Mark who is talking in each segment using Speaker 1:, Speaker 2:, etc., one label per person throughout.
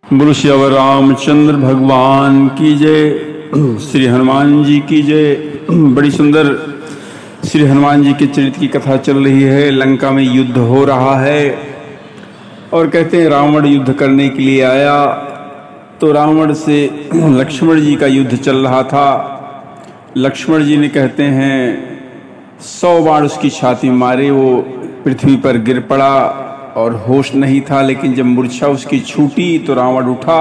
Speaker 1: बोलो श्री रामचंद्र भगवान की जय। श्री हनुमान जी की जय। बड़ी सुंदर श्री हनुमान जी के चरित्र की कथा चल रही है। लंका में युद्ध हो रहा है और कहते हैं रावण युद्ध करने के लिए आया तो रावण से लक्ष्मण जी का युद्ध चल रहा था। लक्ष्मण जी ने कहते हैं 100 बाण उसकी छाती मारे, वो पृथ्वी पर गिर पड़ा और होश नहीं था। लेकिन जब मूर्छा उसकी छूटी तो रावण उठा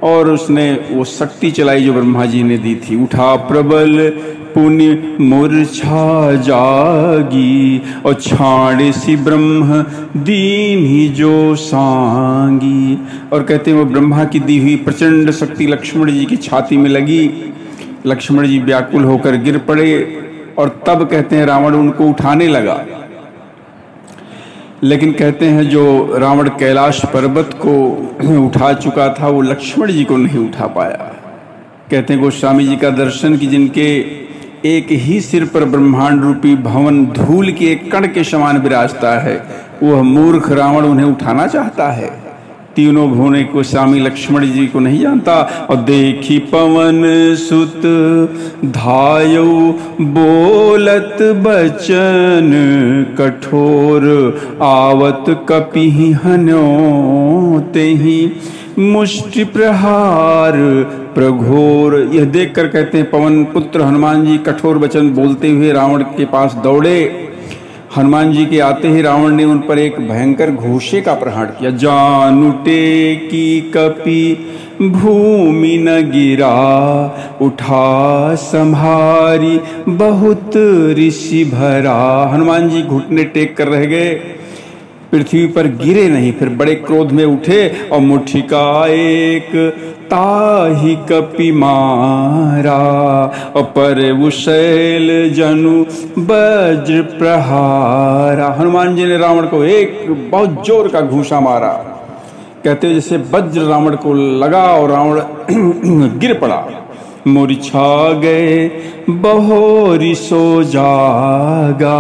Speaker 1: और उसने वो शक्ति चलाई जो ब्रह्मा जी ने दी थी। उठा प्रबल पुण्य मूर्छा जागी और छाड़े सी ब्रह्म दीन ही जो सांगी। और कहते हैं वो ब्रह्मा की दी हुई प्रचंड शक्ति लक्ष्मण जी की छाती में लगी। लक्ष्मण जी व्याकुल होकर गिर पड़े और तब कहते हैं रावण उनको उठाने लगा। लेकिन कहते हैं जो रावण कैलाश पर्वत को उठा चुका था वो लक्ष्मण जी को नहीं उठा पाया। कहते हैं गोस्वामी जी का दर्शन कि जिनके एक ही सिर पर ब्रह्मांड रूपी भवन धूल के एक कण के समान विराजता है, वह मूर्ख रावण उन्हें उठाना चाहता है। तीनों भुवने को स्वामी लक्ष्मण जी को नहीं जानता। और देखी पवन सुत धायो बोलत बचन कठोर आवत कपि हन्यो तेहि मुष्टि प्रहार प्रघोर। यह देखकर कहते हैं पवन पुत्र हनुमान जी कठोर वचन बोलते हुए रावण के पास दौड़े। हनुमान जी के आते ही रावण ने उन पर एक भयंकर घूसे का प्रहार किया। जानुटे की कपि भूमि न गिरा उठा संहारी बहुत ऋषि भरा। हनुमान जी घुटने टेक कर रह गए, पृथ्वी पर गिरे नहीं। फिर बड़े क्रोध में उठे और मुट्ठी का एक ताहि कपि मारा और पर शैल जनु वज्र प्रहारा। हनुमान जी ने रावण को एक बहुत जोर का घूंसा मारा। कहते जैसे वज्र रावण को लगा और रावण गिर पड़ा। मूर्छा गए बहोरी सो जागा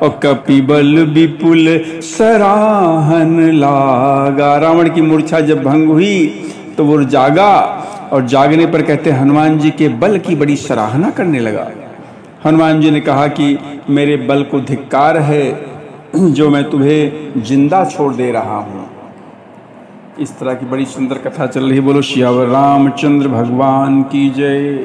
Speaker 1: और कपिबल विपुल सराहन लागा। रावण की मूर्छा जब भंग हुई तो वो जागा और जागने पर कहते हैं हनुमान जी के बल की बड़ी सराहना करने लगा। हनुमान जी ने कहा कि मेरे बल को धिक्कार है जो मैं तुम्हें जिंदा छोड़ दे रहा हूँ। इस तरह की बड़ी सुंदर कथा चल रही है। बोलो श्री रामचंद्र भगवान की जय।